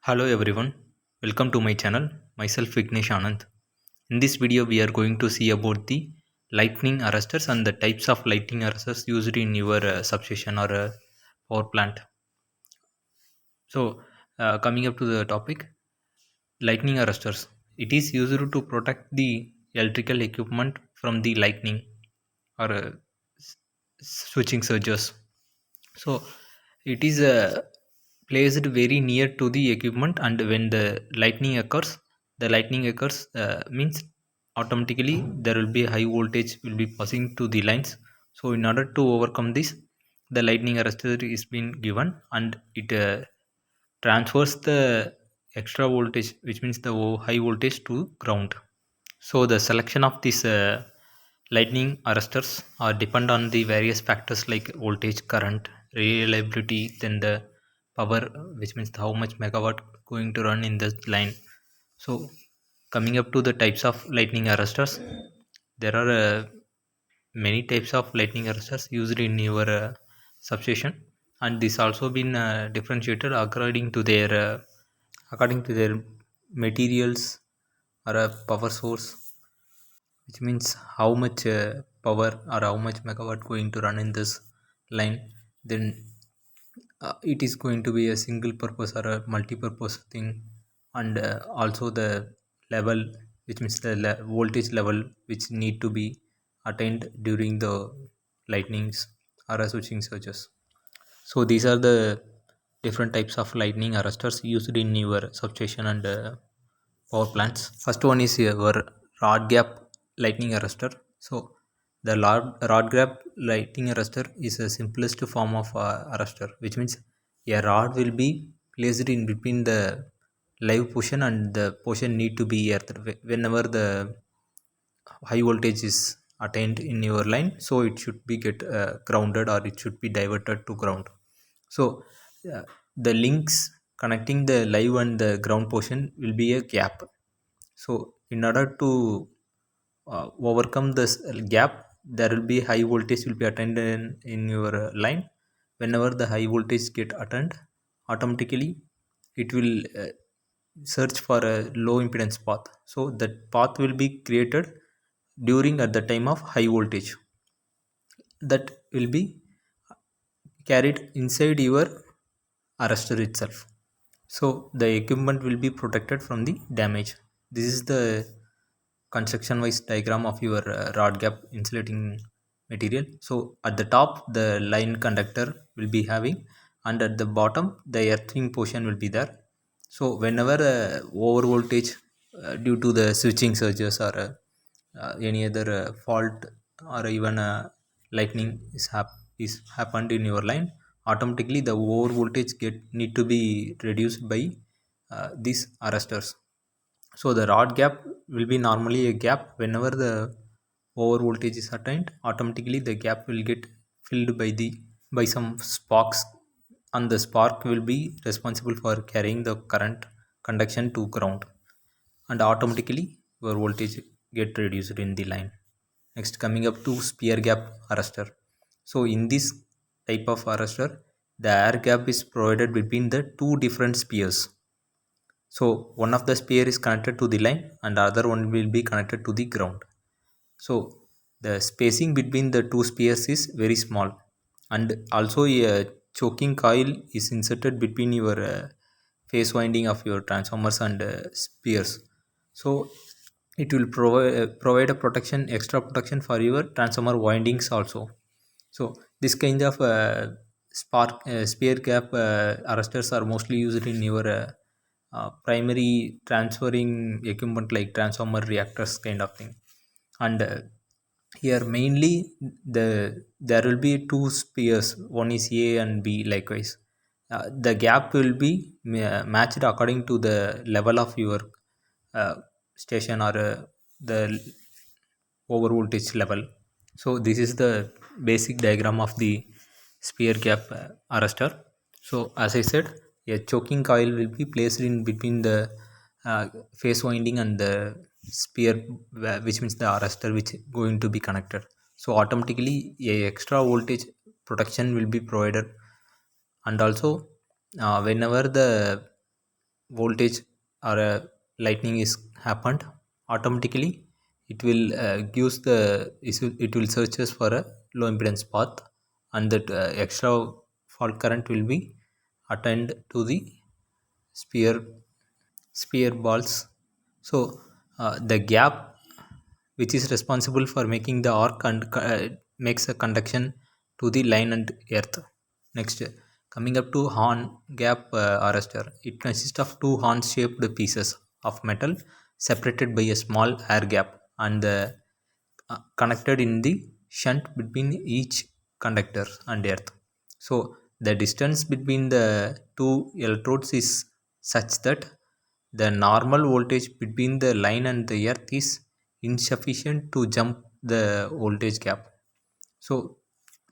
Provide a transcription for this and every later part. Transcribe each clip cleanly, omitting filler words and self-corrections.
Hello everyone, welcome to my channel. Myself Vignesh Anand. In this video, we are going to see about the lightning arresters and the types of lightning arresters used in your substation or power plant. So, coming up to the topic, lightning arresters. It is used to protect the electrical equipment from the lightning or s- switching surges. So it is placed very near to the equipment, and when the lightning occurs means automatically there will be high voltage will be passing to the lines. So in order to overcome this, the lightning arrestor is being given, and it transfers the extra voltage, which means the high voltage, to ground. So the selection of these lightning arresters are depend on the various factors like voltage, current, reliability, then the power, which means how much megawatt going to run in the line. So coming up to the types of lightning arresters, there are many types of lightning arresters used in your substation, and this also been differentiated according to their materials or a power source, which means how much power or how much megawatt going to run in this line. Then it is going to be a single purpose or a multi-purpose thing, and also the level, which means the voltage level which need to be attained during the lightnings or switching surges. So these are the different types of lightning arresters used in your substation and power plants. First one is your rod gap lightning arrestor. So the rod gap lightning arrestor is the simplest form of arrestor, which means a rod will be placed in between the live portion and the portion need to be earthed whenever the high voltage is attained in your line. So it should be get grounded, or it should be diverted to ground. So uh, the links connecting the live and the ground portion will be a gap. So in order to overcome this gap, there will be high voltage will be attained in your line. Whenever the high voltage get attained, automatically it will search for a low impedance path. So that path will be created during at the time of high voltage, that will be carried inside your arrestor itself. So the equipment will be protected from the damage. This is the construction wise diagram of your rod gap insulating material. So at the top the line conductor will be having, and at the bottom the earthing portion will be there. So whenever over voltage due to the switching surges or any other fault, or even lightning is happened in your line, automatically the over voltage get need to be reduced by these arresters. So the rod gap will be normally a gap. Whenever the over voltage is attained, automatically the gap will get filled by some sparks, and the spark will be responsible for carrying the current conduction to ground, and automatically your voltage get reduced in the line. Next, coming up to spear gap arrestor. So in this type of arrestor, the air gap is provided between the two different spears. So one of the spear is connected to the line, and the other one will be connected to the ground. So the spacing between the two spears is very small, and also a choking coil is inserted between your phase winding of your transformers and spears. So it will provide a protection, extra protection for your transformer windings also. So this kind of spear gap arresters are mostly used in your primary transferring equipment like transformer, reactors kind of thing. And here mainly there will be two spears, one is A and B. Likewise the gap will be matched according to the level of your uh, station, or the over voltage level. So this is the basic diagram of the spear gap arrestor. So as I said, a choking coil will be placed in between the phase winding and the spear, which means the arrestor which going to be connected. So automatically a extra voltage protection will be provided. And also whenever the voltage or a lightning is happened, automatically it will gives the it will searches for a low impedance path, and that extra fault current will be attend to the sphere sphere balls. So the gap which is responsible for making the arc and makes a conduction to the line and earth. Next, coming up to horn gap arrestor, it consists of two horn shaped pieces of metal separated by a small air gap and connected in the shunt between each conductor and earth. So the distance between the two electrodes is such that the normal voltage between the line and the earth is insufficient to jump the voltage gap. So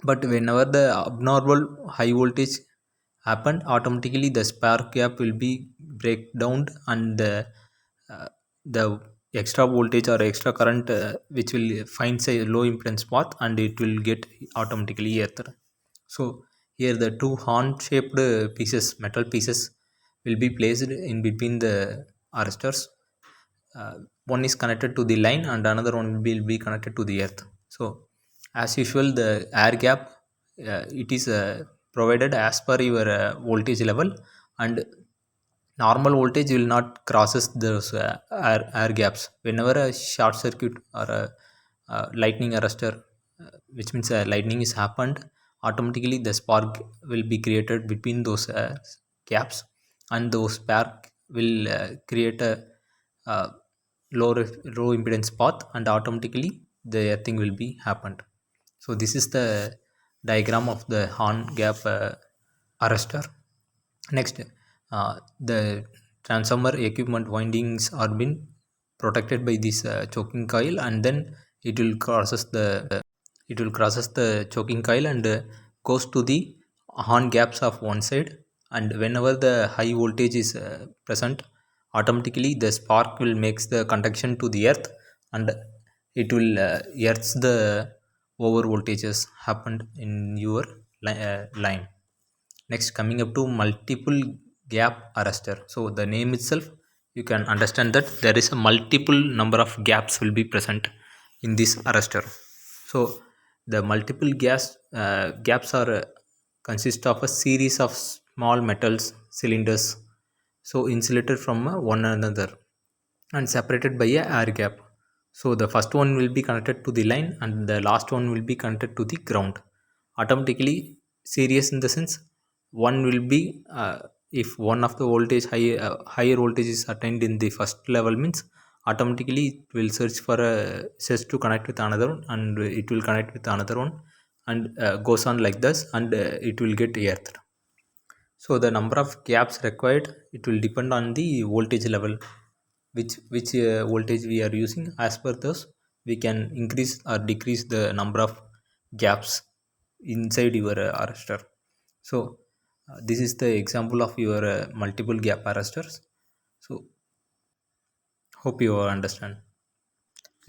but whenever the abnormal high voltage happen, automatically the spark gap will be break down, and uh, the extra voltage or extra current which will finds a low impedance path, and it will get automatically earthed. So here the two horn shaped pieces metal pieces will be placed in between the arrestors. One is connected to the line and another one will be connected to the earth. So as usual, the air gap it is provided as per your voltage level, and normal voltage will not crosses those air gaps. Whenever a short circuit or a lightning arrestor, which means lightning is happened, automatically the spark will be created between those gaps, and those spark will create a uh, low impedance path, and automatically the earthing will be happened. So this is the diagram of the horn gap arrestor. Next, the transformer equipment windings are been protected by this choking coil, and then it will crosses the choking coil and goes to the horn gaps of one side. And whenever the high voltage is present, automatically the spark will makes the conduction to the earth, and it will earths the over voltages happened in your line. Next, coming up to multiple gap arrestor. So the name itself, you can understand that there is a multiple number of gaps will be present in this arrestor. So the multiple gaps are consist of a series of small metals cylinders, so insulated from one another and separated by a air gap. So the first one will be connected to the line and the last one will be connected to the ground. Automatically series in the sense, one will be if one of the higher voltage is attained in the first level means, automatically it will search for a says to connect with another one, and it will connect with another one, and goes on like this, and it will get earthed. So the number of gaps required, it will depend on the voltage level, which voltage we are using. As per those, we can increase or decrease the number of gaps inside your arrestor. So this is the example of your multiple gap arrestors. So hope you understand.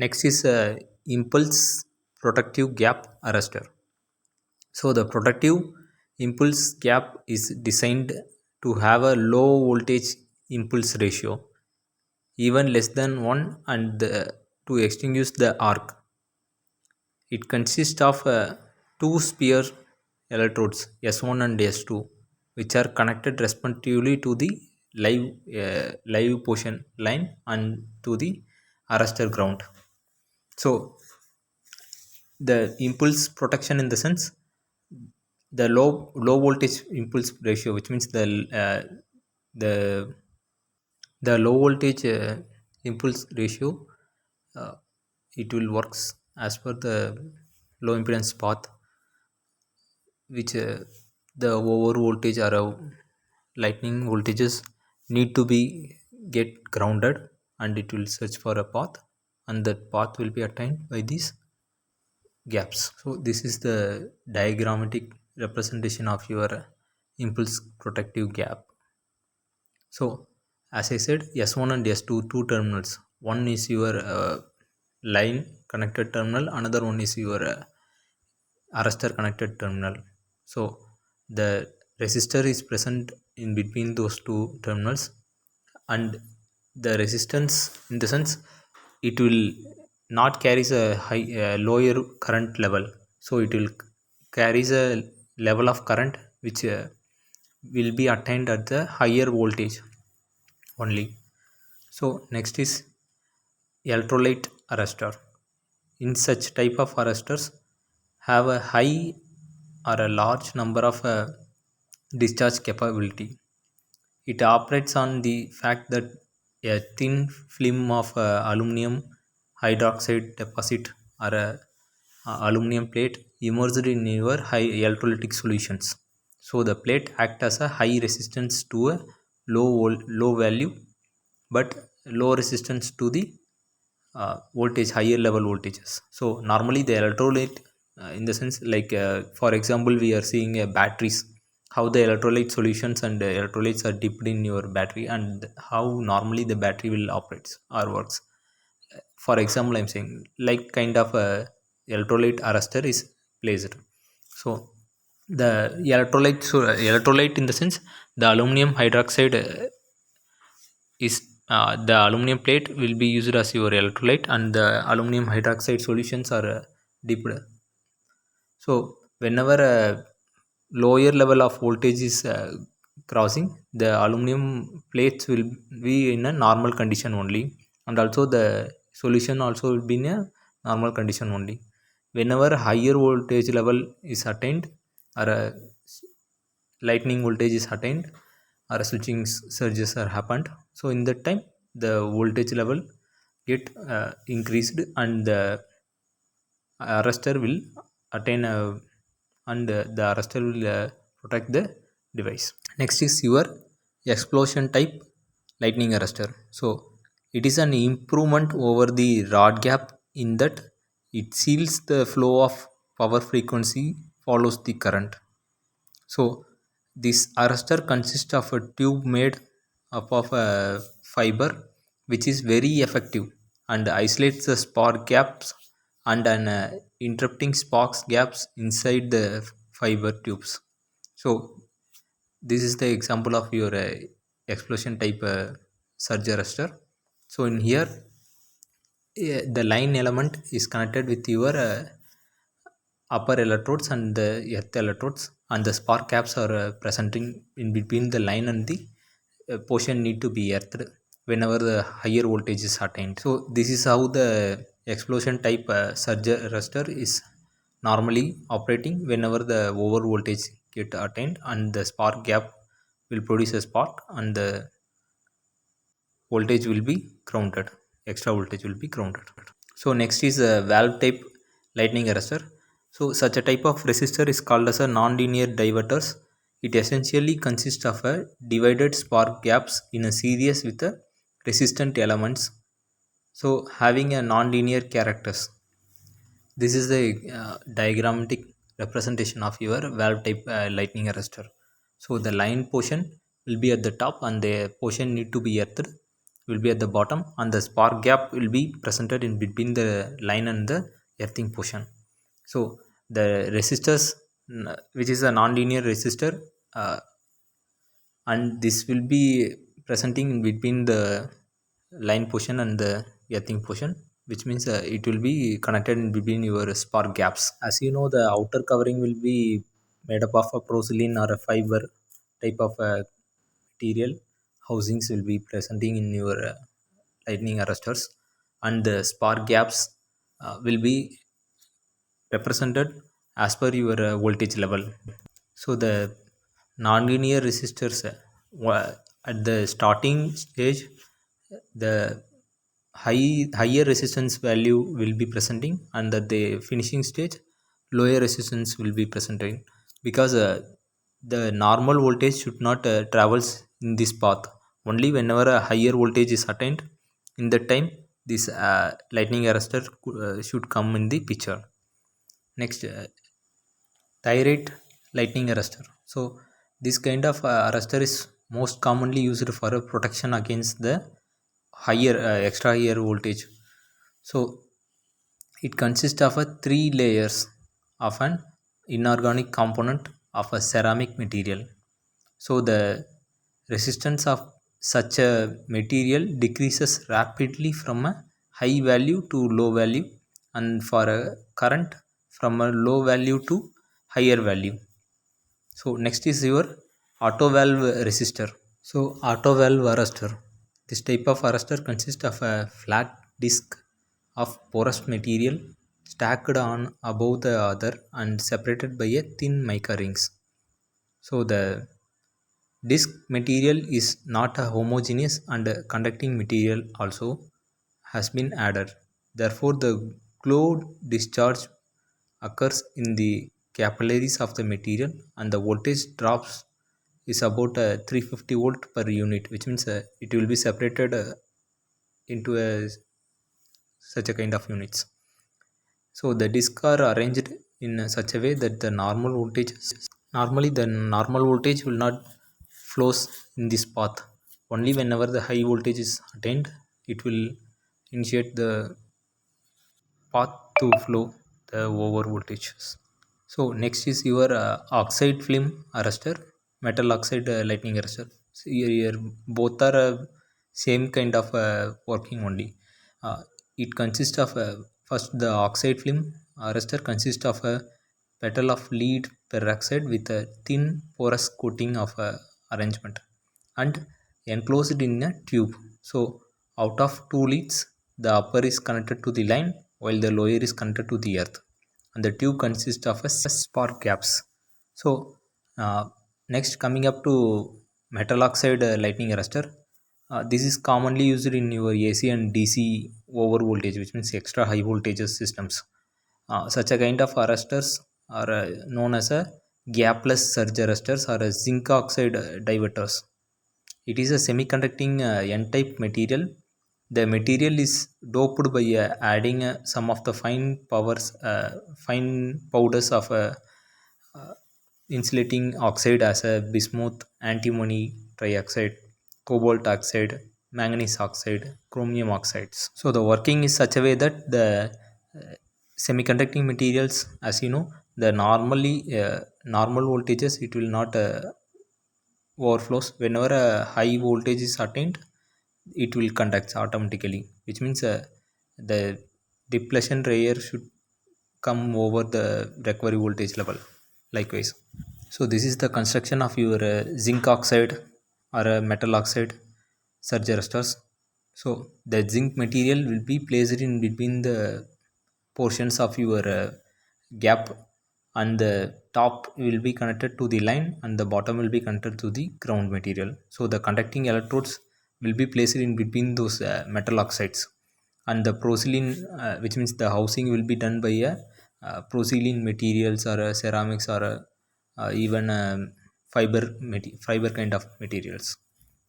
Next is impulse protective gap arrestor. So the protective impulse gap is designed to have a low voltage impulse ratio, even less than 1, and to extinguish the arc. It consists of two sphere electrodes S1 and S2, which are connected respectively to the live portion line and to the arrestor ground. So the impulse protection in the sense, the low voltage impulse ratio, which means the the low voltage impulse ratio, uh, it will works as per the low impedance path, which the over voltage or lightning voltages need to be get grounded, and it will search for a path, and that path will be attained by these gaps. So this is the diagrammatic representation of your impulse protective gap. So as I said, S1 and S2 two terminals, one is your line connected terminal, another one is your arrestor connected terminal. So the resistor is present in between those two terminals, and the resistance, in the sense it will not carries a high lower current level, so it will carries a level of current which will be attained at the higher voltage only. So next is electrolyte arrestor. In such type of arrestors have a high or a large number of discharge capability. It operates on the fact that a thin film of aluminum hydroxide deposit or a aluminum plate immersed in your high electrolytic solutions. So the plate act as a high resistance to a low value, but low resistance to the voltage, higher level voltages. So normally the electrolyte, in the sense like for example we are seeing batteries, how the electrolyte solutions and electrolytes are dipped in your battery and how normally the battery will operates or works. For example I'm saying like kind of a electrolyte arrestor is placed. So the electrolyte, in the sense the aluminum hydroxide is the aluminum plate will be used as your electrolyte and the aluminum hydroxide solutions are dipped. So whenever a lower level of voltage is crossing, the aluminum plates will be in a normal condition only, and also the solution also will be in a normal condition only. Whenever higher voltage level is attained or a lightning voltage is attained or switching surges are happened, so in that time the voltage level get increased and the arrestor will attain and the arrestor will protect the device. Next is your explosion type lightning arrestor. So it is an improvement over the rod gap in that it seals the flow of power frequency follows the current. So this arrestor consists of a tube made up of a fiber which is very effective and isolates the spark gaps and an interrupting sparks gaps inside the fiber tubes. So this is the example of your explosion type surge arrestor. So in here the line element is connected with your upper electrodes and the earth electrodes, and the spark caps are presenting in between the line and the portion need to be earthed whenever the higher voltage is attained. So this is how the explosion type surge arrestor is normally operating whenever the over voltage get attained and the spark gap will produce a spark and the voltage will be grounded, extra voltage will be grounded. So next is a valve type lightning arrestor. So such a type of resistor is called as a nonlinear diverters. It essentially consists of a divided spark gaps in a series with a resistant elements, so having a nonlinear characters. This is the diagrammatic representation of your valve type lightning arrestor. So the line portion will be at the top and the portion need to be earthed will be at the bottom, and the spark gap will be presented in between the line and the earthing portion. So the resistors, which is a nonlinear resistor, uh, and this will be presenting in between the line portion and the earthing portion, which means it will be connected in between your spark gaps. As you know, the outer covering will be made up of a porcelain or a fiber type of material. Housings will be presenting in your lightning arresters, and the spark gaps will be represented as per your voltage level. So the nonlinear resistors at the starting stage, the higher resistance value will be presenting, and at the finishing stage lower resistance will be presenting, because the normal voltage should not travels in this path. Only whenever a higher voltage is attained, in that time this lightning arrestor should come in the picture. Next, Thyrite lightning arrestor. So this kind of arrestor is most commonly used for protection against the higher extra higher voltage. So it consists of a three layers of an inorganic component of a ceramic material. So the resistance of such a material decreases rapidly from a high value to low value, and for a current from a low value to higher value. So next is your auto valve resistor. So auto valve arrestor, this type of arrestor consists of a flat disc of porous material stacked on above the other and separated by a thin mica rings. So the disc material is not a homogeneous and conducting material also has been added. Therefore, the glow discharge occurs in the capillaries of the material and the voltage drops is about 350 volt per unit, which means it will be separated into such a kind of units. So the discs are arranged in such a way that the normal voltage, normally the normal voltage will not flows in this path. Only whenever the high voltage is attained, it will initiate the path to flow the over voltages. So next is your oxide film arrestor, metal oxide lightning arrestor. So here both are same kind of working only. Uh, it consists of first the oxide film arrestor consists of a petal of lead peroxide with a thin porous coating of arrangement and enclosed in a tube. So out of two leads, the upper is connected to the line while the lower is connected to the earth, and the tube consists of a spark gaps. So next coming up to metal oxide lightning arrestor. This is commonly used in your AC and DC over voltage, which means extra high voltages systems. Such a kind of arresters are known as a gapless surge arresters or a zinc oxide diverters. It is a semiconducting N-type material. The material is doped by adding some of the fine powders of uh, insulating oxide as a bismuth, antimony trioxide, cobalt oxide, manganese oxide, chromium oxides. So the working is such a way that the semiconducting materials, as you know, the normal voltages it will not overflows. Whenever a high voltage is attained, it will conduct automatically, which means the depletion layer should come over the recovery voltage level likewise. So this is the construction of your zinc oxide or metal oxide surge arrestors. So the zinc material will be placed in between the portions of your gap, and the top will be connected to the line and the bottom will be connected to the ground material. So the conducting electrodes will be placed in between those metal oxides, and the porcelain, which means the housing will be done by a porcelain materials or ceramics or even fiber kind of materials.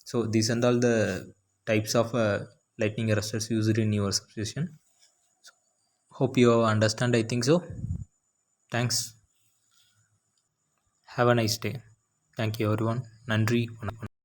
So these and all the types of lightning arresters used in your substation. Hope you understand. I think so. Thanks. Have a nice day. Thank you everyone. Nandri.